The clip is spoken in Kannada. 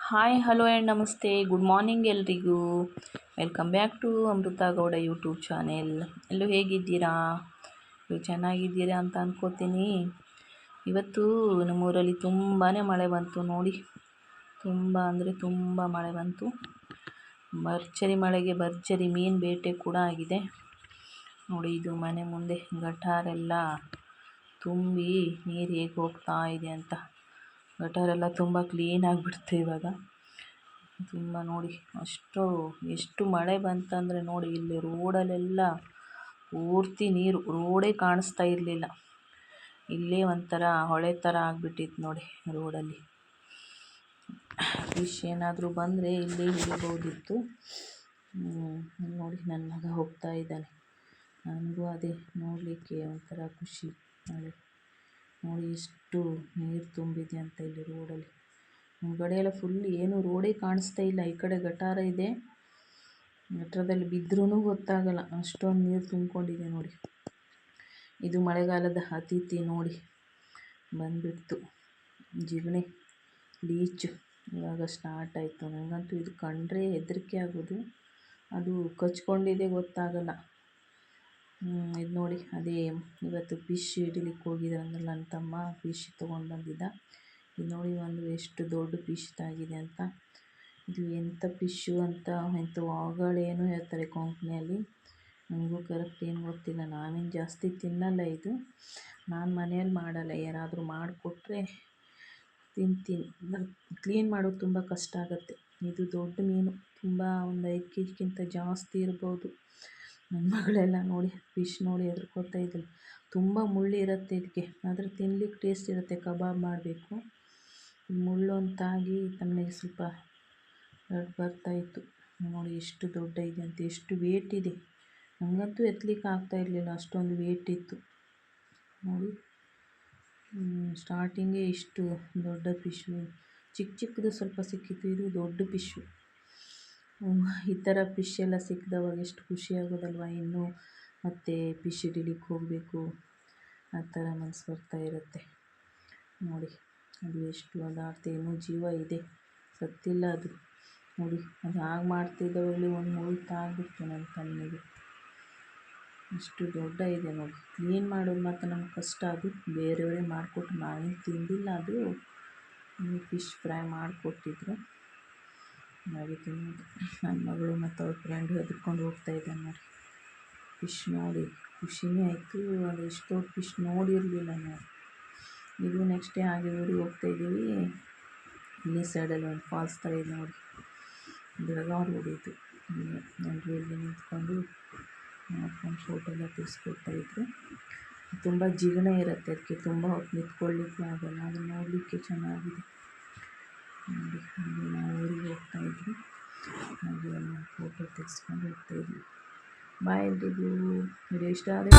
ಹಾಯ್ ಹಲೋ ಆ್ಯಂಡ್ ನಮಸ್ತೆ ಗುಡ್ ಮಾರ್ನಿಂಗ್ ಎಲ್ರಿಗೂ. Welcome back to Amrutha Gowda YouTube channel. ಎಲ್ಲರೂ ಹೇಗಿದ್ದೀರಾ? ನೀವು ಚೆನ್ನಾಗಿದ್ದೀರಾ ಅಂತ ಅಂದ್ಕೋತೀನಿ. ಇವತ್ತು ನಮ್ಮೂರಲ್ಲಿ ತುಂಬಾ ಮಳೆ ಬಂತು ನೋಡಿ. ತುಂಬ ಅಂದರೆ ತುಂಬ ಮಳೆ ಬಂತು. ಭರ್ಜರಿ ಮಳೆಗೆ ಭರ್ಜರಿ ಮೀನು ಬೇಟೆ ಕೂಡ ಆಗಿದೆ ನೋಡಿ. ಇದು ಮನೆ ಮುಂದೆ ಗಟಾರೆಲ್ಲ ತುಂಬಿ ನೀರು ಹೇಗೆ ಹೋಗ್ತಾ ಇದೆ ಅಂತ. ಗಟಾರೆಲ್ಲ ತುಂಬ ಕ್ಲೀನ್ ಆಗಿಬಿಡ್ತು ಇವಾಗ. ತುಂಬ ನೋಡಿ ಎಷ್ಟು ಮಳೆ ಬಂತಂದರೆ ನೋಡಿ, ಇಲ್ಲಿ ರೋಡಲ್ಲೆಲ್ಲ ಪೂರ್ತಿ ನೀರು, ರೋಡೇ ಕಾಣಿಸ್ತಾ ಇರಲಿಲ್ಲ. ಇಲ್ಲೇ ಒಂಥರ ಹೊಳೆ ಥರ ಆಗಿಬಿಟ್ಟಿತ್ತು ನೋಡಿ ರೋಡಲ್ಲಿ. ಫಿಶ್ ಏನಾದರೂ ಬಂದರೆ ಇಲ್ಲೇ ಹಿಡಿಬೋದಿತ್ತು. ನೋಡಿ ನನ್ನ ಮಗ ಹೋಗ್ತಾ ಇದ್ದಾನೆ. ನನಗೂ ಅದೇ ನೋಡಲಿಕ್ಕೆ ಒಂಥರ ಖುಷಿ. ನೋಡಿ ಎಷ್ಟು ನೀರು ತುಂಬಿದೆ ಅಂತ ಇಲ್ಲಿ ರೋಡಲ್ಲಿ. ಮುಂಗಡೆ ಎಲ್ಲ ಫುಲ್ ಏನು ರೋಡೇ ಕಾಣಿಸ್ತಾ ಇಲ್ಲ. ಈ ಕಡೆ ಗಟಾರ ಇದೆ, ಗಟಾರದಲ್ಲಿ ಬಿದ್ದರೂ ಗೊತ್ತಾಗಲ್ಲ, ಅಷ್ಟೊಂದು ನೀರು ತುಂಬಿಕೊಂಡಿದೆ ನೋಡಿ. ಇದು ಮಳೆಗಾಲದ ಅತಿಥಿ ನೋಡಿ, ಬಂದುಬಿಡ್ತು ಜಿಗಣೆ ಲೀಚು. ಇವಾಗ ಸ್ಟಾರ್ಟ್ ಆಯಿತು. ನನಗಂತೂ ಇದು ಕಂಡ್ರೆ ಹೆದರಿಕೆ ಆಗೋದು, ಅದು ಕಚ್ಕೊಂಡಿದೆ ಗೊತ್ತಾಗಲ್ಲ. ಇದು ನೋಡಿ, ಅದೇ ಇವತ್ತು ಫಿಶ್ ಹಿಡಿಲಿಕ್ಕೆ ಹೋಗಿದ್ರಂದ್ರೆ ನನ್ನ ತಮ್ಮ ಫಿಶ್ ತೊಗೊಂಡು ಬಂದಿದ್ದ. ಇದು ನೋಡಿ ಒಂದು ಎಷ್ಟು ದೊಡ್ಡ ಫಿಶ್ ಆಗಿದೆ ಅಂತ. ಇದು ಎಂಥ ಫಿಶ್ಶು ಅಂತ ಎಂಥ ವಾಗಳೇನು ಹೇಳ್ತಾರೆ ಕೊಂಕಣಿಯಲ್ಲಿ. ನನಗೂ ಕರೆಕ್ಟ್ ಏನು ಗೊತ್ತಿಲ್ಲ. ನಾನೇನು ಜಾಸ್ತಿ ತಿನ್ನಲ್ಲ ಇದು. ನಾನು ಮನೆಯಲ್ಲಿ ಮಾಡಲ್ಲ, ಯಾರಾದರೂ ಮಾಡಿಕೊಟ್ರೆ ತಿಂತೀನಿ. ಕ್ಲೀನ್ ಮಾಡೋದು ತುಂಬ ಕಷ್ಟ ಆಗುತ್ತೆ. ಇದು ದೊಡ್ಡ ಮೀನು, ತುಂಬ ಒಂದು 5 kgಕ್ಕಿಂತ ಜಾಸ್ತಿ ಇರ್ಬೋದು. ನನ್ನ ಮಗಳೆಲ್ಲ ನೋಡಿ ಫಿಶ್ ನೋಡಿ ಹೆದರ್ಕೊತಾ ಇದ್ದಳು. ತುಂಬ ಮುಳ್ಳು ಇರುತ್ತೆ ಇದಕ್ಕೆ, ಆದರೆ ತಿನ್ಲಿಕ್ಕೆ ಟೇಸ್ಟ್ ಇರುತ್ತೆ. ಕಬಾಬ್ ಮಾಡಬೇಕು. ಮುಳ್ಳು ಅಂತಾಗಿ ತಮ್ಮನಿಗೆ ಸ್ವಲ್ಪ ಬರ್ತಾಯಿತ್ತು. ನೋಡಿ ಎಷ್ಟು ದೊಡ್ಡ ಇದೆ ಅಂತ, ಎಷ್ಟು ವೇಟ್ ಇದೆ. ನನಗಂತೂ ಎತ್ತಲಿಕ್ಕೆ ಆಗ್ತಾ ಇರಲಿಲ್ಲ, ಅಷ್ಟೊಂದು ವೇಟ್ ಇತ್ತು ನೋಡಿ. ಸ್ಟಾರ್ಟಿಂಗೇ ಇಷ್ಟು ದೊಡ್ಡ ಫಿಶ್ಶು. ಚಿಕ್ಕದು ಸ್ವಲ್ಪ ಸಿಕ್ಕಿತ್ತು, ಇದು ದೊಡ್ಡ ಫಿಶ್ಶು. ಈ ಥರ ಫಿಶ್ ಎಲ್ಲ ಸಿಕ್ಕಿದವಾಗ ಎಷ್ಟು ಖುಷಿ ಆಗೋದಲ್ವ. ಇನ್ನೂ ಮತ್ತೆ ಫಿಶ್ ಹಿಡಿಲಿಕ್ಕೆ ಹೋಗಬೇಕು ಆ ಥರ ಮನಸ್ಸು ಬರ್ತಾ ಇರುತ್ತೆ ನೋಡಿ. ಅದು ಎಷ್ಟು ಓದಾಡ್ತಾ, ಇನ್ನೂ ಜೀವ ಇದೆ, ಸತ್ತಿಲ್ಲ ಅದು ನೋಡಿ. ಅದು ಹಾಗೆ ಮಾಡ್ತಿದ್ದವರಲ್ಲಿ ಒಂದು ಮುಳ್ಳು ತಾಗಿಬಿಡ್ತು ನನ್ನ ತಮ್ಮನಿಗೆ. ಇಷ್ಟು ದೊಡ್ಡ ಇದೆ ನೋಡಿ. ಕ್ಲೀನ್ ಮಾಡೋದು ಮಾತ್ರ ನಮ್ಗೆ ಕಷ್ಟ. ಅದು ಬೇರೆಯವರೇ ಮಾಡಿಕೊಟ್ರು, ನಾವೇನು ತಿಂದಿಲ್ಲ. ಅದು ಫಿಶ್ ಫ್ರೈ ಮಾಡಿಕೊಟ್ಟಿದ್ರು, ಹಾಗೆ ತಿನ್ನೋದು. ನನ್ನ ಮಗಳು ಮತ್ತು ಅವ್ರ ಫ್ರೆಂಡ್ ಹೆದರ್ಕೊಂಡು ಹೋಗ್ತಾ ಇದ್ದಾನೆ ನೋಡಿ. ಫಿಶ್ ನೋಡಿ ಖುಷಿನೇ ಆಯಿತು. ಅದು ಎಷ್ಟು ದೊಡ್ಡ ಫಿಶ್ ನೋಡಿರಲಿಲ್ಲ ನಾವು. ಇದು ನೆಕ್ಸ್ಟ್ ಡೇ ಹಾಗೆ ಊರಿಗೆ ಹೋಗ್ತಾ ಇದ್ದೀವಿ. ಇಲ್ಲಿ ಸೈಡಲ್ಲಿ ಒಂದು ಫಾಲ್ಸ್ ಥರ ಇದೆ ನೋಡಿ, ಬೆಳಗಾವಿ ರೋಡ್ ಇದು. ಎಲ್ಲರೂ ಇಲ್ಲಿ ನಿಂತ್ಕೊಂಡು ನೋಡ್ಕೊಂಡು ಫೋಟೋ ಎಲ್ಲ ತೆಗೆಸ್ಕೊಡ್ತಾಯಿದ್ರು. ತುಂಬ ಜಿಗಣೆ ಇರುತ್ತೆ, ಅದಕ್ಕೆ ತುಂಬ ಹೊತ್ತು ನಿಂತ್ಕೊಳ್ಳಿಕ್ಕೆ ಆಗಲ್ಲ. ಅದು ನೋಡಲಿಕ್ಕೆ ಚೆನ್ನಾಗಿದೆ ನೋಡಿ. ಹಾಗೆ ನಾವು ಊರಿಗೆ ಹೋಗ್ತಾಯಿದ್ವಿ, ಹಾಗೆ ಫೋಟೋ ತೆಗೆಸ್ಕೊಂಡು ಹೋಗ್ತಾಯಿದ್ವಿ. ಬಾಯ್ ಎಲ್ರಿಗೂ. ವಿಡಿಯೋ ಇಷ್ಟ ಆದರೆ